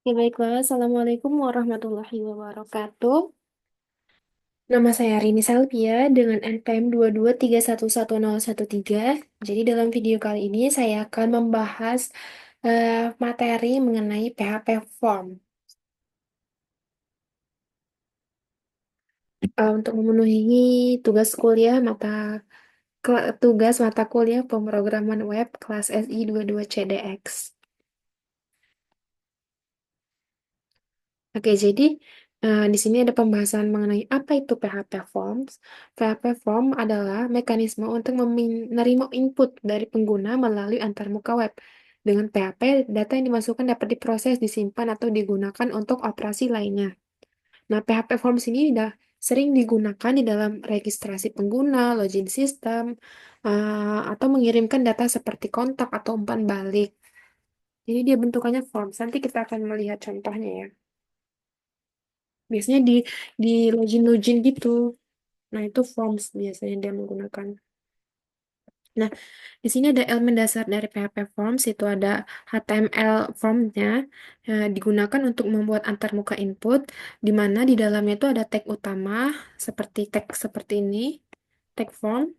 Ya baiklah, Assalamualaikum warahmatullahi wabarakatuh. Nama saya Rini Salvia dengan NPM 223111013. Jadi dalam video kali ini saya akan membahas materi mengenai PHP Form. Untuk memenuhi tugas kuliah tugas mata kuliah pemrograman web kelas SI 22 CDX. Oke, jadi di sini ada pembahasan mengenai apa itu PHP Forms. PHP Form adalah mekanisme untuk menerima input dari pengguna melalui antarmuka web. Dengan PHP, data yang dimasukkan dapat diproses, disimpan, atau digunakan untuk operasi lainnya. Nah, PHP Forms ini sudah sering digunakan di dalam registrasi pengguna, login sistem, atau mengirimkan data seperti kontak atau umpan balik. Jadi dia bentukannya forms. Nanti kita akan melihat contohnya ya. Biasanya di login-login gitu. Nah, itu forms biasanya dia menggunakan. Nah, di sini ada elemen dasar dari PHP Forms, itu ada HTML formnya, digunakan untuk membuat antarmuka input, di mana di dalamnya itu ada tag utama, seperti tag seperti ini, tag form,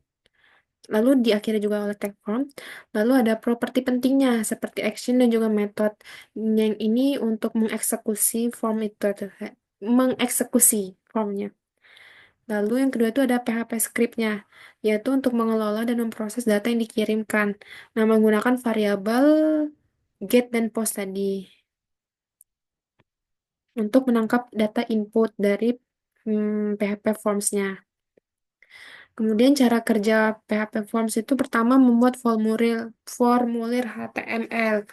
lalu diakhiri juga oleh tag form, lalu ada properti pentingnya, seperti action dan juga method, yang ini untuk mengeksekusi form itu, mengeksekusi formnya. Lalu yang kedua itu ada PHP script-nya, yaitu untuk mengelola dan memproses data yang dikirimkan. Nah, menggunakan variabel get dan post tadi untuk menangkap data input dari PHP Forms-nya. Kemudian cara kerja PHP Forms itu pertama membuat formulir HTML.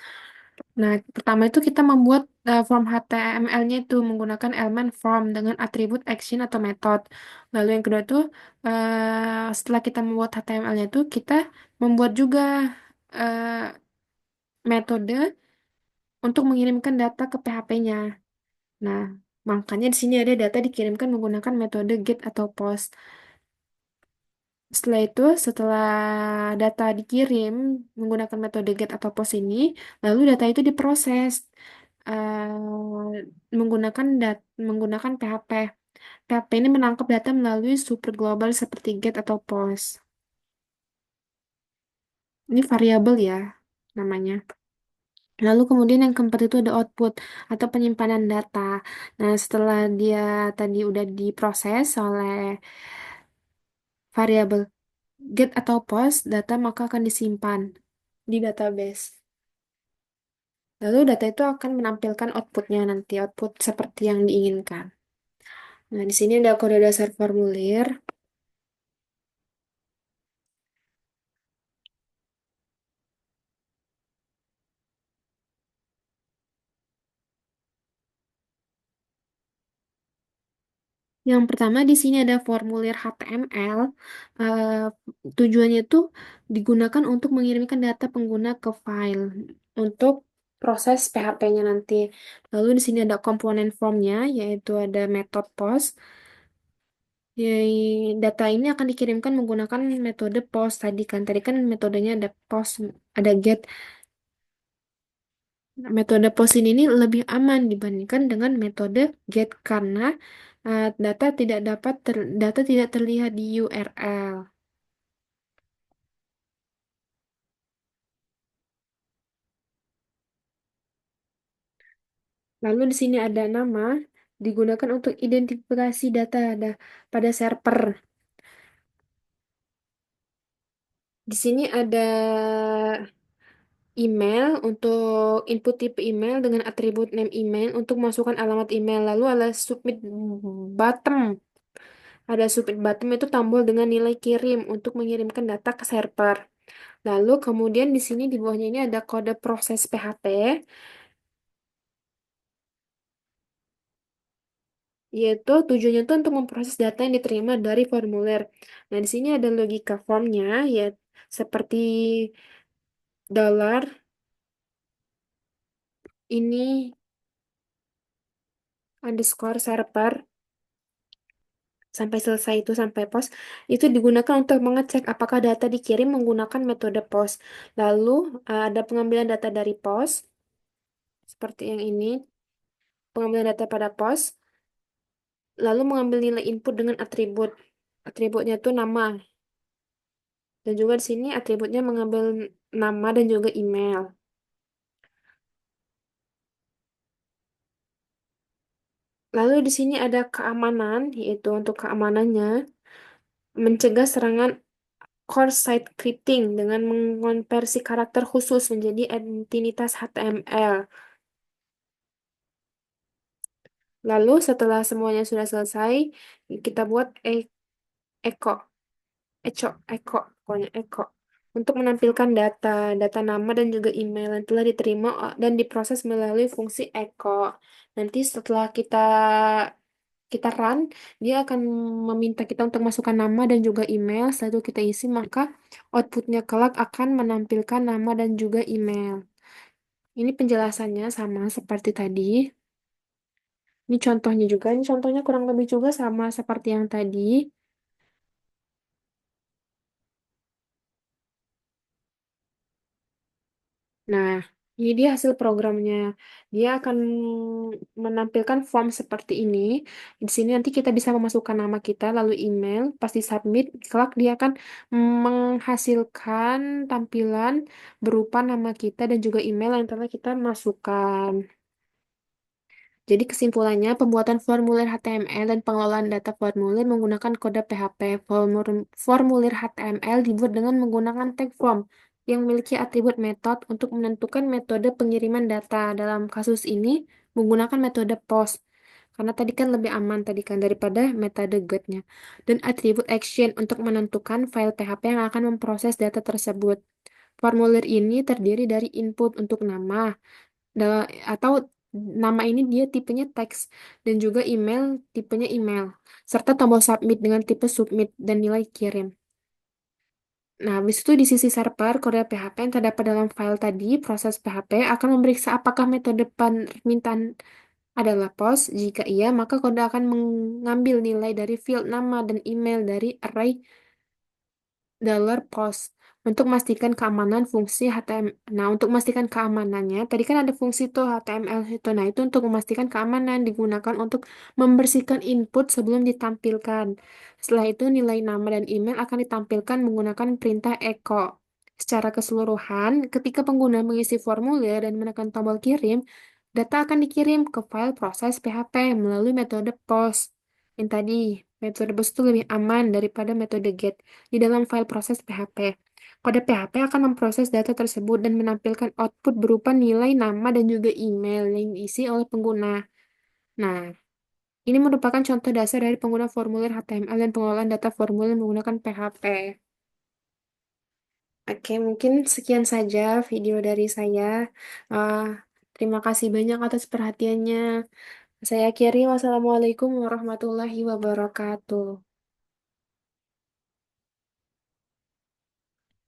Nah, pertama itu kita membuat form HTML-nya itu menggunakan elemen form dengan atribut action atau method. Lalu yang kedua itu setelah kita membuat HTML-nya itu kita membuat juga eh, metode untuk mengirimkan data ke PHP-nya. Nah, makanya di sini ada data dikirimkan menggunakan metode get atau post. Setelah itu, setelah data dikirim menggunakan metode get atau post ini, lalu data itu diproses menggunakan PHP. PHP ini menangkap data melalui super global seperti get atau post. Ini variabel ya namanya. Lalu kemudian yang keempat itu ada output atau penyimpanan data. Nah, setelah dia tadi udah diproses oleh variabel get atau post, data maka akan disimpan di database. Lalu data itu akan menampilkan outputnya nanti, output seperti yang diinginkan. Nah, di sini ada kode dasar formulir. Yang pertama di sini ada formulir HTML. Eh, Tujuannya itu digunakan untuk mengirimkan data pengguna ke file untuk proses PHP-nya nanti. Lalu di sini ada komponen formnya, yaitu ada metode post. Data ini akan dikirimkan menggunakan metode post tadi kan. Tadi kan metodenya ada post, ada get. Metode post ini lebih aman dibandingkan dengan metode get karena data tidak terlihat di URL. Lalu di sini ada nama digunakan untuk identifikasi data pada server. Di sini ada email untuk input tipe email dengan atribut name email untuk masukkan alamat email. Lalu ada submit button. Ada submit button itu tombol dengan nilai kirim untuk mengirimkan data ke server. Lalu kemudian di sini di bawahnya ini ada kode proses PHP, yaitu tujuannya itu untuk memproses data yang diterima dari formulir. Nah, di sini ada logika formnya, ya seperti dollar ini underscore server sampai selesai itu sampai post itu digunakan untuk mengecek apakah data dikirim menggunakan metode post. Lalu ada pengambilan data dari post seperti yang ini. pengambilan data pada pos, lalu mengambil nilai input dengan atribut. Atributnya itu nama. Dan juga di sini atributnya mengambil nama dan juga email. Lalu di sini ada keamanan, yaitu untuk keamanannya mencegah serangan core site scripting dengan mengonversi karakter khusus menjadi entitas HTML. Lalu setelah semuanya sudah selesai, kita buat echo, echo, pokoknya echo. Untuk menampilkan data nama dan juga email yang telah diterima dan diproses melalui fungsi echo. Nanti setelah kita run, dia akan meminta kita untuk masukkan nama dan juga email. Setelah itu kita isi, maka outputnya kelak akan menampilkan nama dan juga email. Ini penjelasannya sama seperti tadi. Ini contohnya juga. Ini contohnya kurang lebih juga sama seperti yang tadi. Nah, ini dia hasil programnya. Dia akan menampilkan form seperti ini. Di sini nanti kita bisa memasukkan nama kita, lalu email, pasti submit. Kelak dia akan menghasilkan tampilan berupa nama kita dan juga email yang telah kita masukkan. Jadi kesimpulannya, pembuatan formulir HTML dan pengelolaan data formulir menggunakan kode PHP. Formulir HTML dibuat dengan menggunakan tag form yang memiliki atribut metode untuk menentukan metode pengiriman data. Dalam kasus ini, menggunakan metode POST. Karena tadi kan lebih aman tadi kan daripada metode get-nya. Dan atribut action untuk menentukan file PHP yang akan memproses data tersebut. Formulir ini terdiri dari input untuk nama, atau nama ini dia tipenya teks dan juga email tipenya email serta tombol submit dengan tipe submit dan nilai kirim. Nah, habis itu di sisi server kode PHP yang terdapat dalam file tadi, proses PHP akan memeriksa apakah metode permintaan adalah POST. Jika iya, maka kode akan mengambil nilai dari field nama dan email dari array $post untuk memastikan keamanan fungsi HTML. Nah, untuk memastikan keamanannya, tadi kan ada fungsi tuh HTML itu. Nah, itu untuk memastikan keamanan digunakan untuk membersihkan input sebelum ditampilkan. Setelah itu, nilai nama dan email akan ditampilkan menggunakan perintah echo. Secara keseluruhan, ketika pengguna mengisi formulir dan menekan tombol kirim, data akan dikirim ke file proses PHP melalui metode POST. Yang tadi, metode POST itu lebih aman daripada metode GET di dalam file proses PHP. Kode PHP akan memproses data tersebut dan menampilkan output berupa nilai nama dan juga email yang diisi oleh pengguna. Nah, ini merupakan contoh dasar dari pengguna formulir HTML dan pengelolaan data formulir menggunakan PHP. Oke, mungkin sekian saja video dari saya. Ah, terima kasih banyak atas perhatiannya. Saya akhiri, wassalamualaikum warahmatullahi wabarakatuh.